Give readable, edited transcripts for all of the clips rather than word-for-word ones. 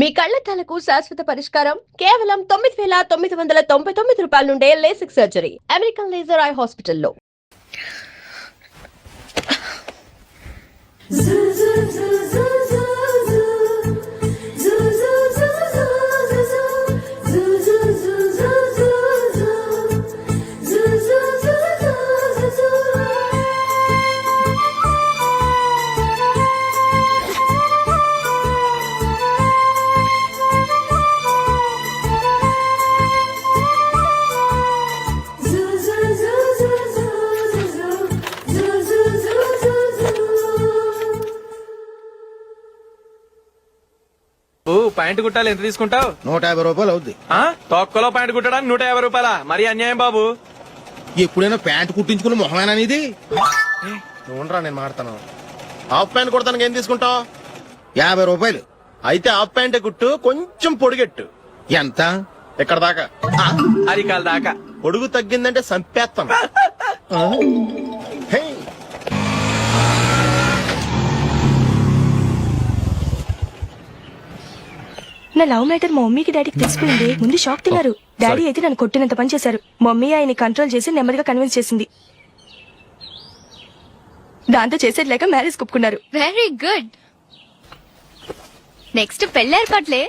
మీ కళ్లద్దాలకు శాశ్వత పరిష్కారం కేవలం 9,999 రూపాయల నుండే LASIK surgery American laser eye హాస్పిటల్లో. ప్యాంటు కుట్టాలి ఎంత తీసుకుంటావు? 150 రూపాయలు అవుద్ది. తొక్కలో ప్యాంటు కుట్టడానికి 150 రూపాయల? మరి అన్యాయం బాబు. ఎప్పుడైనా ప్యాంటు కుట్టించుకుని మొహమేనా ఇది? నువ్వురా, నేను మాడతాను. హాఫ్ ప్యాంట్ కుడతానికి ఏం తీసుకుంటావు? 50 రూపాయలు. అయితే హాఫ్ ప్యాంటే కుట్టు, కొంచెం పొడిగెట్టు. ఎంత? ఎక్కడ దాకా? అరికాల దాకా. పొడుగు తగ్గిందంటే సంపేస్తాను. హే, నా లవ్ మ్యాటర్ మా మమ్మీకి డాడీకి తెలిసిపోయింది. ముందు షాక్ తిన్నారు. డాడీ అయితే నన్ను కొట్టినంత పని చేశారు. మమ్మీ ఆయన్ని కంట్రోల్ చేసి నెమ్మదిగా కన్విన్స్ చేసింది. దాంతో చేసేది లేక మ్యారేజ్ ఒప్పుకున్నారు. Very good. నెక్స్ట్ పెళ్లి ఏర్పాట్లే.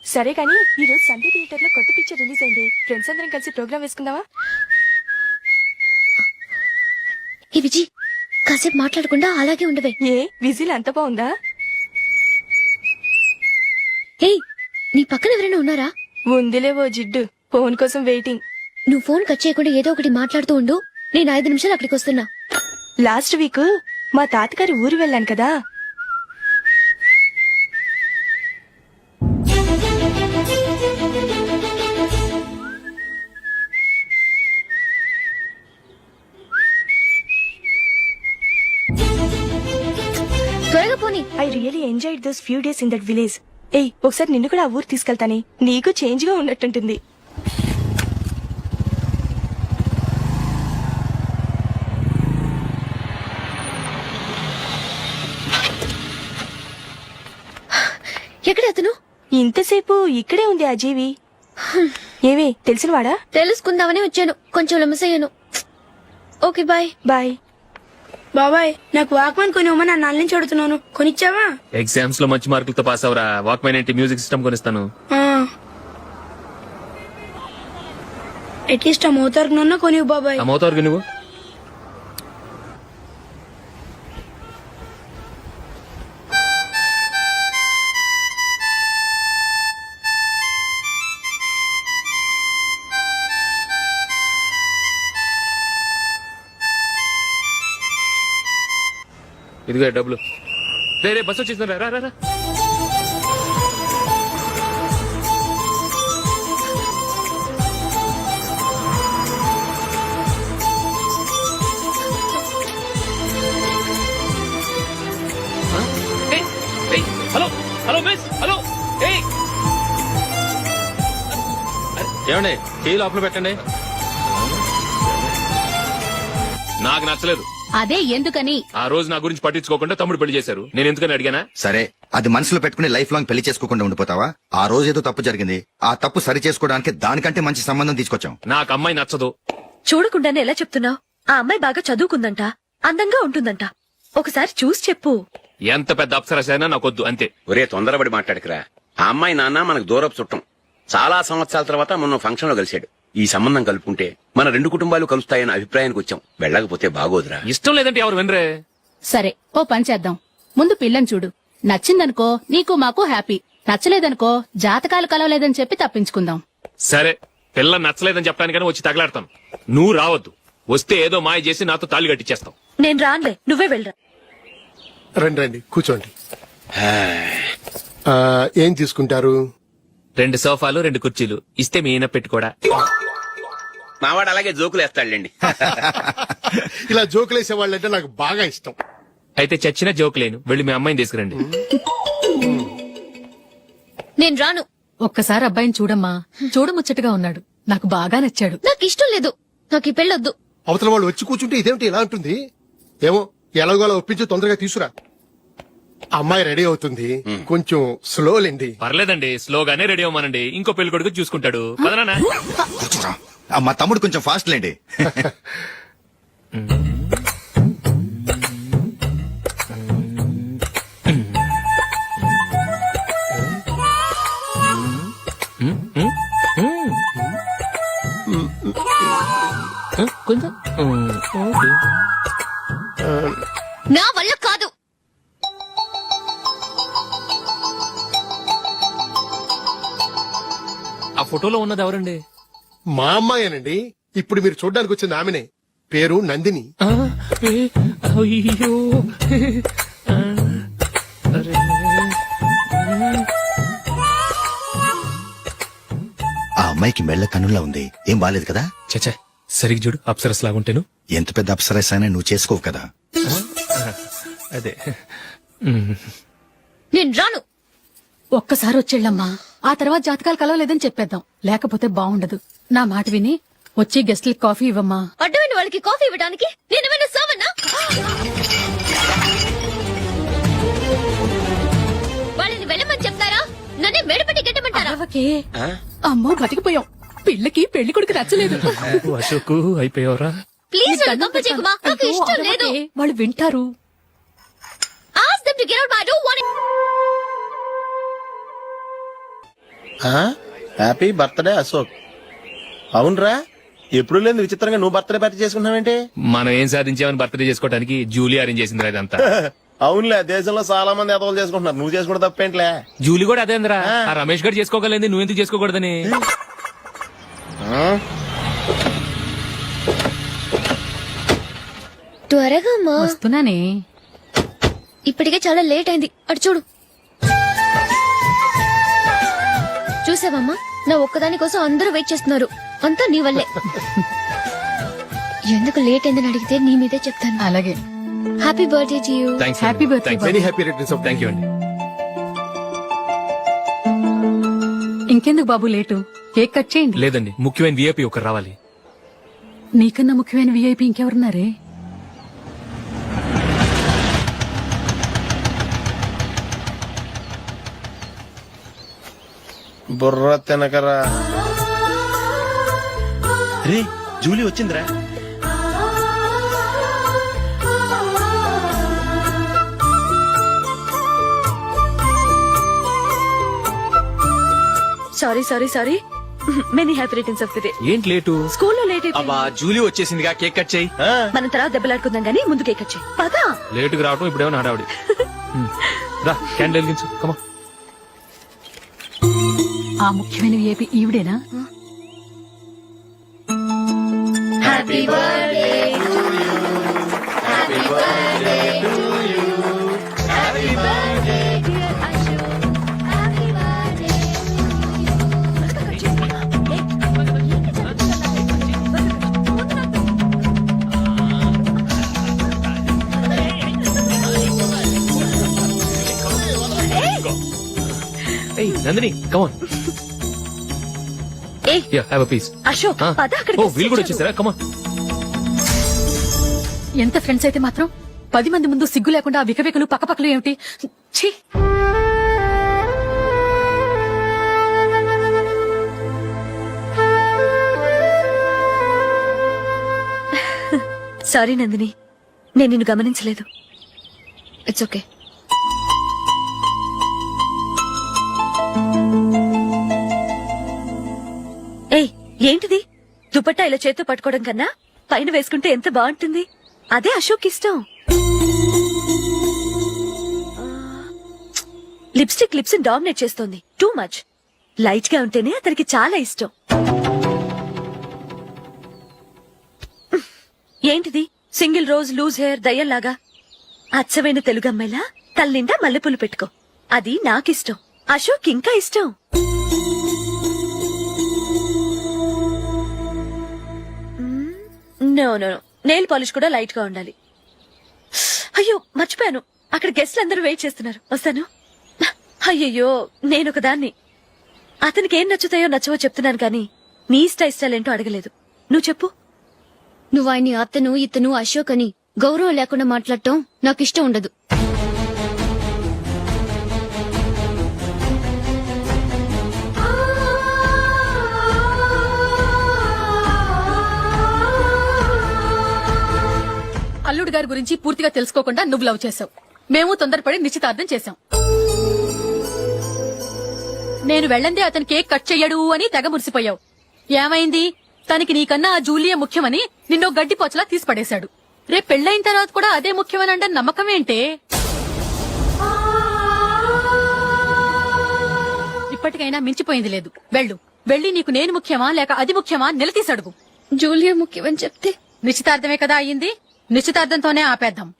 సరే కానీ ఈ రోజు సండే థియేటర్ లో కొత్త పిక్చర్ రిలీజ్ అయింది. ఫ్రెండ్స్ అందరం కలిసి ప్రోగ్రామ్ వేసుకుందామా? ఈ విజి కాసేపు మాట్లాడకుండా అలాగే ఉండవే. ఏ విజిల్ అంత బాగుందా? ఏయ్, నీ పక్కన ఎవరైనా ఉన్నారా? ఉందిలే ఓ జిడ్డు. ఫోన్ కోసం వెయిటింగ్. నువ్వు ఫోన్ కట్ చేయకుండా ఏదో ఒకటి మాట్లాడుతూ ఉండు. నేను 5 నిమిషాలు అక్కడికి వస్తున్నా. లాస్ట్ వీక్ మా తాతగారి ఊరు వెళ్ళాను కదా. త్వరగా పోనీ. I really enjoyed those few days in that village. ఏయ్, ఒకసారి నిన్ను కూడా ఆ ఊరు తీసుకెళ్తానే. నీకు చేంజ్ గా ఉన్నట్టుంటుంది. ఎక్కడ అతను? ఇంతసేపు ఇక్కడే ఉంది ఆ జీవి. ఏవే తెలిసినవాడా? తెలుసుకుందామని వచ్చాను. కొంచెం లెమసయ్యాను. Okay bye. బాయ్. బాబాయ్, నాకు వాక్మెన్ కొనివ్వమని నా నాన్న నుంచి అడుగుతున్నాను. కొనిచ్చావా? ఎగ్జామ్స్ లో మంచి మార్కులతో పాస్ అవరా. వాక్మెన్ ఏంటి, మ్యూజిక్ సిస్టమ్ కొనిస్తాను. అట్లీస్ట్ ఆ మోతార్కు నన్న కొనివ్వు బాబాయ్. ఆ మోతారు నువ్వు ఇదిగో డబ్బులు. రే బస్ వచ్చేసింది. రా రా రా. Hello hello miss, hello. ఏమండి, టీ లోపల పెట్టండి. నాకు నచ్చలేదు. అదే ఎందుకని? ఆ రోజు నా గురించి పట్టించుకోకుండా తమ్ముడు పెళ్లి చేశారు. నేను ఎందుకని అడిగానా? సరే, అది మనసులో పెట్టుకుని లైఫ్ లాంగ్ పెళ్లి చేసుకోకుండా ఉండిపోతావా? ఆ రోజు ఏదో తప్పు జరిగింది. ఆ తప్పు సరి చేసుకోవడానికి దానికంటే మంచి సంబంధం తీసుకొచ్చాం. నాకు అమ్మాయి నచ్చదు. చూడకుండానే ఎలా చెప్తున్నావు? ఆ అమ్మాయి బాగా చదువుకుందంట, అందంగా ఉంటుందంట. ఒకసారి చూసి చెప్పు. ఎంత పెద్ద అప్సరసైనా నాకొద్దు, అంతే. ఒరే, తొందరపడి మాట్లాడకురా. ఆ అమ్మాయి నాన్న మనకు దూరపు చుట్టం. చాలా సంవత్సరాల తర్వాత మొన్న ఫంక్షన్ లో కలిశాడు. ఈ సంబంధం కలుపుకుంటే మన 2 కుటుంబాలు కలుస్తాయన్న అభిప్రాయానికి వచ్చాం. వెళ్ళకపోతే బాగోదురా. ఇష్టం లేదంటే ఎవరు వినరే. సరే, ఓ పని చేద్దాం. ముందు పిల్లని చూడు. నచ్చిందనుకో నీకు మాకు హ్యాపీ. నచ్చలేదనుకో జాతకాలు కలవలేదని చెప్పి తప్పించుకుందాం. సరే, పిల్ల నచ్చలేదని చెప్పడానికని వచ్చి తగలాడతాం. నువ్వు రావద్దు. వస్తే ఏదో మాయ చేసి నాతో తాళి కట్టించేస్తాం. నేను రానులే, నువ్వే వెళ్ళరా. రండి రండి, కూర్చోండి. ఏం తీసుకుంటారు? 2 సోఫాలు 2 కుర్చీలు ఇస్తే మీ ఈయన పెట్టుకోడా. మావాడు అలాగే జోకులు వేస్తాడులేండి. ఇలా జోకులేసే వాళ్ళంటే నాకు బాగా ఇష్టం. అయితే చచ్చిన జోక్ లేను, వెళ్ళి మీ అమ్మాయిని తీసుకురండి. నేను రాను. ఒక్కసారి అబ్బాయిని చూడమ్మా, చూడముచ్చటగా ఉన్నాడు, నాకు బాగా నచ్చాడు. నాకు ఇష్టం లేదు. నాకు ఈ పెళ్ళొద్దు. అవతల వాళ్ళు వచ్చి కూర్చుంటే ఇదేమిటి ఇలా ఉంటుంది? ఏమో ఎలాగో అలా ఒప్పించి తొందరగా తీసుకురా. అమ్మాయి రెడీ అవుతుంది, కొంచెం స్లో లేండి. పర్లేదండి, స్లోగానే రెడీ అవ్వమనండి, ఇంకో పెళ్లి కొడుకు చూసుకుంటాడు. పదనా? కూర్చోరా. మా తమ్ముడు కొంచెం ఫాస్ట్ లేండి. కొంచెం నా వల్ల కాదు. ఆ ఫోటోలో ఉన్నది ఎవరండి? మా అమ్మాయేనండి. ఇప్పుడు మీరు చూడడానికి వచ్చింది ఆమెనే. పేరు నందిని. అయ్యో, ఆ అమ్మాయికి మెళ్ళ కన్నులా ఉంది, ఏం బాలేదు కదా? చచ్చా, సరిగ్గా చూడు, అప్సరస్ లాగుంటేను. ఎంత పెద్ద అప్సరస్ అయినా నువ్వు చేసుకోవు కదా. అదే. నేను రాను. ఒక్కసారి వచ్చేళ్ళమ్మా, ఆ తర్వాత జాతకాలు కలవలేదని చెప్పేద్దాం, లేకపోతే బాగుండదు. నా మాట విని వచ్చి గెస్ట్లకి కాఫీ ఇవ్వమ్మా. అడ్డమైన వాళ్ళకి కాఫీ ఇవ్వడానికి నేనేమైనా సావన్నా? వాళ్ళని వెళ్ళమని చెప్తారా? నన్నే మేడపట్టి గెట్టమంటారా? అరవకే. అమ్మో బతికిపోయాం, పిల్లకి పెళ్లి కొడుకు నచ్చలేదు. అశోకు అయిపోయావరా? ప్లీజ్ నన్ను పంపించేకుమా, నాకు అయ్యో, ఇష్టం లేదు. అరవకే, వాళ్ళు వింటారు. Ask them to get out, but I don't want it. Happy birthday Ashok. అవునరా, ఎప్పుడు లేదు విచిత్రంగా నువ్వు బర్త్డే పార్టీ చేసుకుంటున్నావేంటి? మనం ఏం సాధించామని బర్త్డే చేసుకోవడానికి జూలీ అరేంజ్ చేసింది ఇదంతా. అవునులే, దేశంలో చాలా మంది ఎదవలు చేసుకుంటున్నారు, నువ్వు చేసుకుంటే తప్పేంట్లే. జూలీ కూడా అదేంద్రా, ఆ రమేష్ గారు చేసుకోగలేదు, నువ్వెందుకు చేసుకోకూడదని. త్వరగా అమ్మా, వస్తున్నానే. ఇప్పటికే చాలా లేట్ అయింది. అటు చూడు. చూసావమ్మా, నా ఒక్కదాని కోసం అందరూ వెయిట్ చేస్తున్నారు. అంతా నీ వల్లే. ఎందుకు లేట్ అయిందని అడిగితే నీ మీదే చెప్తాను. అలాగే. Happy birthday to you. Thanks. Happy birthday. Very happy returns of. Thank you అండి. ఇంకెందుకు బాబు లేటు, కేక్ కట్ చేయండి. లేదండి, ముఖ్యమైన విఐపి ఒకరు రావాలి. నీకన్నా ముఖ్యమైన విఐపి ఇంకెవరున్నారే? బుర్ర తినకరా. రే, జూలీ వచ్చిందిరా. Sorry sorry sorry, many happy returns of the day. ఏంటి లేటు? స్కూల్లో లేట్ అయిపోయింది. అబ్బా, జూలీ వచ్చేసిందిగా, కేక్ కట్ చేయి. మనం తర్వాత దెబ్బలాడుకుందాం గానీ ముందు కేక్ వచ్చి పదా. లేటుగా రావటం ఇప్పుడేమో హడావుడి. రా, క్యాండిల్ వెలిగించు, కమా. ఆ ముఖ్యమైన విఐపి ఈవిడేనా? Happy birthday to you. Happy birthday to you. Happy birthday dear Ashok. Happy birthday. ఏయ్ నందిని, కమాన్. ఏయ్, yeah, have a piece. Ashok పద అక్కడికి. ఓ, వీళ్ళు కూడా వచ్చేసారా? కమాన్. ఎంత ఫ్రెండ్స్ అయితే మాత్రం 10 మంది ముందు సిగ్గు లేకుండా ఆ వికవికలు పక్కపక్కలు ఏమిటి? ఛీ! సారీ నందిని, నేను నిన్ను గమనించలేదు. It's okay. ఏయ్, ఏంటిది? దుపట్టా ఇలా చేత్తో పట్టుకోవడం కన్నా పైన వేసుకుంటే ఎంత బాగుంటుంది. అదే అశోక్ ఇష్టం. లిప్స్టిక్ లిప్స్ డామినేట్ చేస్తోంది. Too much. లైట్ గా ఉంటేనే అతనికి చాలా ఇష్టం. ఏంటిది? సింగిల్ రోజ్ లూజ్ హెయిర్ దయ్యంలాగా. అచ్చమైన తెలుగు అమ్మాయిలా తల్లిండా మల్లెపూలు పెట్టుకో. అది నాకిష్టం. అశోక్ ఇంకా ఇష్టం. నో నో నెయిల్ పాలిష్ కూడా లైట్ గా ఉండాలి. అయ్యో మర్చిపోయాను, అక్కడ గెస్ట్లు అందరూ వెయిట్ చేస్తున్నారు, వస్తాను. అయ్యయ్యో నేనొక దాన్ని. అతనికి ఏం నచ్చుతాయో నచ్చవో చెప్తున్నాను కానీ నీ ఇష్టాలేంటో అడగలేదు. నువ్వు చెప్పు. నువ్వు ఆయన్ని అతను ఇతను అశోక్ అని గౌరవం లేకుండా మాట్లాడటం నాకు ఇష్టం ఉండదు. అల్లుడు గారి గురించి పూర్తిగా తెలుసుకోకుండా నువ్వు లవ్ చేసావు. మేము తొందరపడి నిశ్చితార్థం చేశాం. నేను వెళ్ళందే అతను కేక్ కట్ చెయ్యడు అని తెగ మురిసిపోయావు. ఏమైంది? తనకి నీకన్నా ఆ జూలియా ముఖ్యమని నిన్నో గడ్డి పోచలా తీసిపడేశాడు. రేపు పెళ్ళైన తర్వాత కూడా అదే ముఖ్యమని అంటే నమ్మకం ఏంటే? ఇప్పటికైనా మించిపోయింది లేదు. వెళ్ళి నీకు నేను ముఖ్యమా లేక అది ముఖ్యమా నిలదీసడుగు. జూలియా ముఖ్యమని చెప్తే నిశ్చితార్థమే కదా అయ్యింది, నిశ్చితార్థంతోనే ఆపేద్దాం.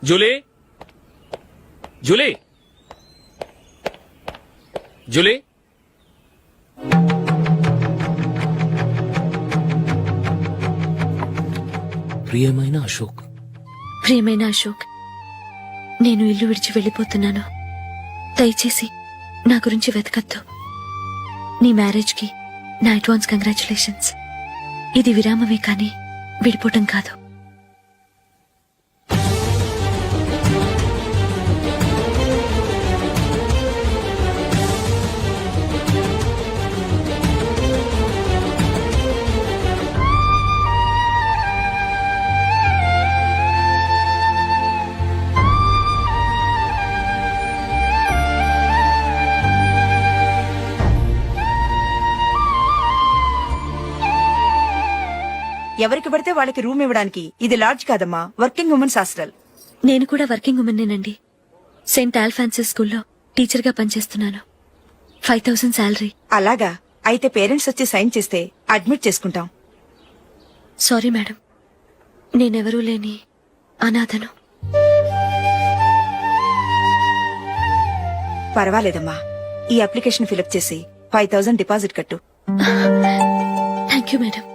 జూలీ, జూలీ, జూలీ, ప్రియమైన అశోక్. ప్రియమైన అశోక్, నేను ఇల్లు విడిచి వెళ్ళిపోతున్నాను. దయచేసి నా గురించి వెతకద్దు. నీ మ్యారేజ్ కి నా అడ్వాన్స్ కంగ్రాచులేషన్స్. ఇది విరామమే కానీ విడిపోవటం కాదు. ఎవరికి పడితే వాళ్ళకి రూమ్ ఇవ్వడానికి ఇది లాడ్జ్ కాదమ్మా, వర్కింగ్ ఉమెన్స్ హాస్టల్. నేను కూడా వర్కింగ్ ఉమెన్నేనండి. సెయింట్ ఆల్ఫాన్సిస్ స్కూల్లో టీచర్ గా పనిచేస్తున్నాను. 5000 శాలరీ. అలాగా? అయితే పేరెంట్స్ వచ్చి సైన్ చేస్తే అడ్మిట్ చేసుకుంటాం. సారీ మేడం, నేనెవరూ లేని అనాథను. పర్వాలేదమ్మా, ఈ అప్లికేషన్ ఫిలప్ చేసి 5000 డిపాజిట్ కట్టు. Thank you madam.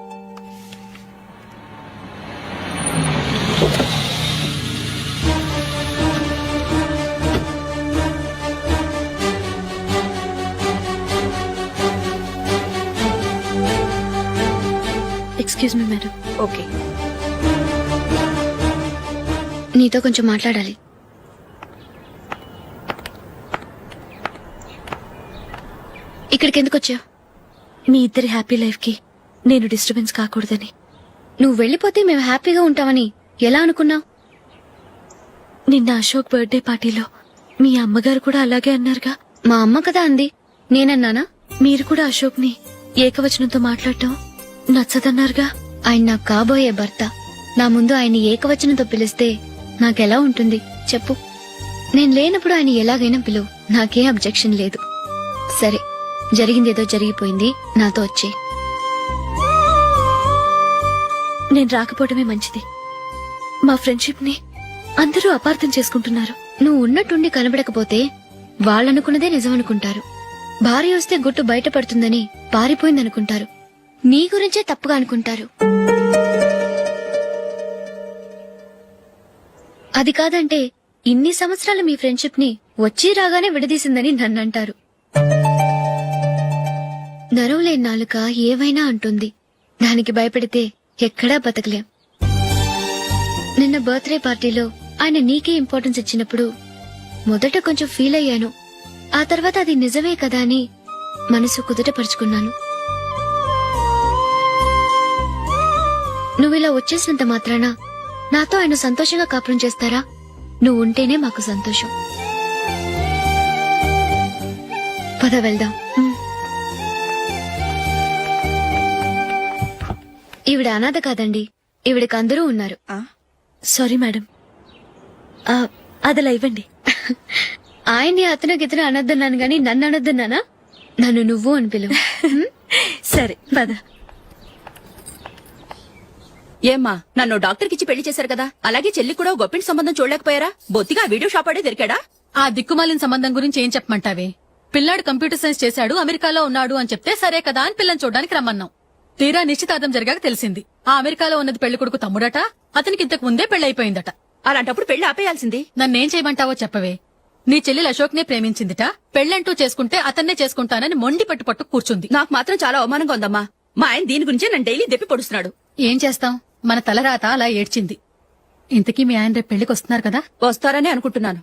Excuse me madam. Okay. నీతో కొంచెం మాట్లాడాలి. ఇక్కడికి ఎందుకు వచ్చావు? మీ ఇద్దరి హ్యాపీ లైఫ్ కి నేను డిస్టర్బెన్స్ కాకూడదని. నువ్వు వెళ్ళిపోతే మేము హ్యాపీగా ఉంటామని ఎలా అనుకున్నావు? నిన్న అశోక్ బర్త్డే పార్టీలో మీ అమ్మగారు కూడా అలాగే అన్నారుగా. మా అమ్మ కదా అంది, నేనన్నానా? మీరు కూడా అశోక్ ని ఏకవచనంతో మాట్లాడటం నచ్చదన్నారుగా. ఆయన నాకు కాబోయే భర్త. నా ముందు ఆయన్ని ఏకవచనంతో పిలిస్తే నాకెలా ఉంటుంది చెప్పు? నేను లేనప్పుడు ఆయన ఎలాగైనా పిలువు, నాకేం అబ్జెక్షన్ లేదు. సరే, జరిగిందేదో జరిగిపోయింది, నాతో వచ్చే. నేను రాకపోవడమే మంచిది. మా ఫ్రెండ్షిప్ ని అందరూ అపార్థం చేసుకుంటున్నారు. నువ్వు ఉన్నట్టుండి కనబడకపోతే వాళ్ళనుకున్నదే నిజమనుకుంటారు. భార్య వస్తే గుట్టు బయటపడుతుందని పారిపోయిందనుకుంటారు. నీ గురించే తప్పుగా అనుకుంటారు. అది కాదంటే ఇన్ని సంవత్సరాలు మీ ఫ్రెండ్షిప్ ని వచ్చి రాగానే విడదీసిందని నన్నంటారు. నరవలేని నాలుక ఏవైనా అంటుంది. దానికి భయపడితే ఎక్కడా బతకలేం. నిన్న బర్త్డే పార్టీలో ఆయన నీకే ఇంపార్టెన్స్ ఇచ్చినప్పుడు మొదట కొంచెం ఫీల్ అయ్యాను. ఆ తర్వాత అది నిజమే కదా అని మనసు కుదుటపరుచుకున్నాను. నువ్విలా వచ్చేసినంత మాత్రాన నాతో ఆయన సంతోషంగా కాపురం చేస్తారా? నువ్వు ఉంటేనే మాకు సంతోషం. పద వెళ్దాం. ఈవిడ అనాథ కాదండి, ఈవిడకి అందరూ ఉన్నారు. సారీ మేడం, అదలా ఇవ్వండి. ఆయన్ని అతను గితను అనొద్దన్నాను గాని నన్ను అనొద్దన్నానా? నన్ను నువ్వు అని పిలువు. సరే పద. ఏమ్మా, నన్ను డాక్టర్ కిచ్చి పెళ్లి చేశారు కదా, అలాగే చెల్లి కూడా గొప్పింటి సంబంధం చూడలేకపోయారా? బొత్తిగా వీడియో షాప్ ఆడే దొరికాడా? ఆ దిక్కుమాలిన సంబంధం గురించి ఏం చెప్పమంటావే? పిల్లాడు కంప్యూటర్ సైన్స్ చేశాడు, అమెరికాలో ఉన్నాడు అని చెప్తే సరే కదా అని పిల్లని చూడడానికి రమ్మన్నాం. తీరా నిశ్చితార్థం జరిగాక తెలిసింది ఆ అమెరికాలో ఉన్నది పెళ్లి కొడుకు తమ్ముడట, అతనికి ఇంతకు ముందే పెళ్లయిపోయిందట. అలాంటప్పుడు పెళ్లి ఆపేయాల్సింది. నన్నేం చేయమంటావో చెప్పవే. నీ చెల్లెలు అశోక్ నే ప్రేమించిందిట, పెళ్లంటూ చేసుకుంటే అతన్నే చేసుకుంటానని మొండి పట్టు కూర్చుంది. నాకు మాత్రం చాలా అవమానంగా ఉందమ్మా. మా ఆయన దీని గురించే నన్ను డైలీ దెప్పి పొడుస్తున్నాడు. ఏం చేస్తాం, మన తలరాత అలా ఏడ్చింది. ఇంతకీ మీ ఆయన రేపు పెళ్లికి వస్తున్నారు కదా? వస్తారని అనుకుంటున్నాను.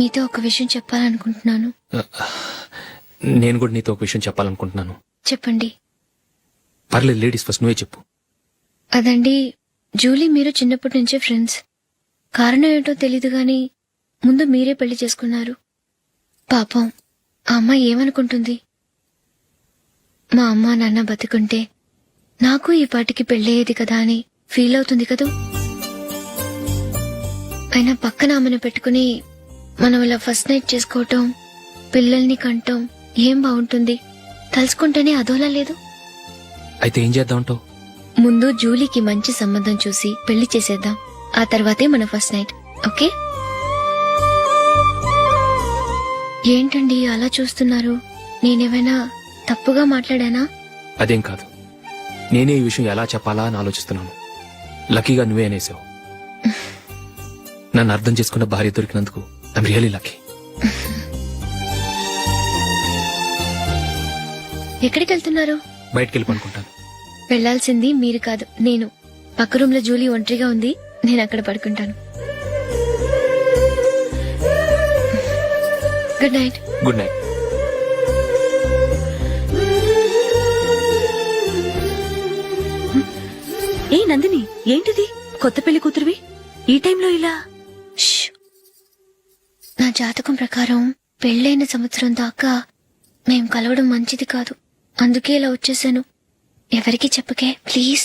మీతో ఒక విషయం చెప్పాలనుకుంటున్నాను. నేను కూడా నీతో ఒక విషయం చెప్పాలనుకుంటున్నాను. చెప్పండి. పర్లేదు, లేడీస్ ఫస్ట్, నువ్వే చెప్పు. అదండి, జూలీ మీరు చిన్నప్పటి నుంచే ఫ్రెండ్స్. కారణం ఏంటో తెలీదు గాని ముందు మీరే పెళ్లి చేసుకున్నారు. పాపం ఆ అమ్మాయి ఏమనుకుంటుంది? మా అమ్మ నాన్న బతికుంటే నాకు ఈ పాటికి పెళ్ళయ్యేది కదా అని ఫీల్ అవుతుంది కదూ. అయినా పక్కన ఆమెను పెట్టుకుని మనం ఇలా ఫస్ట్ నైట్ చేసుకోవటం, పిల్లల్ని కంటం ఏం బాగుంటుంది? తలుచుకుంటేనే అదోలా లేదు. అయితే ఏం చేద్దామంటావు? ముందు జూలీకి మంచి సంబంధం చూసి పెళ్లి చేసేద్దాం, ఆ తర్వాతే మన ఫస్ట్ నైట్. ఓకే? ఏంటండి అలా చూస్తున్నారు? నేనేమైనా తప్పుగా మాట్లాడానా? అదేం కాదు, నేనే ఈ విషయం ఎలా చెప్పాలా అని ఆలోచిస్తున్నాను. లక్కీగా నువ్వే అనేసావు. నన్ను అర్థం చేసుకున్న భార్య దొరికినందుకు ఐఎమ్ రియలీ లక్కీ. ఎక్కడికి వెళ్తున్నారు? బయటికి వెళ్ళి పడుకుంటాను. వెళ్లాల్సింది మీరు కాదు, నేను. పక్క రూమ్ లో జూలీ ఒంటరిగా ఉంది, నేను అక్కడ పడుకుంటాను. Good night. Good night. ఏ నందిని, ఏంటిది? కొత్త పెళ్లి కూతురువి ఈ టైంలో ఇలా? ష్. నా జాతకం ప్రకారం పెళ్ళైన సంవత్సరం దాకా మేం కలవడం మంచిది కాదు, అందుకే ఇలా వచ్చేసాను. ఎవరికి చెప్పకే ప్లీజ్.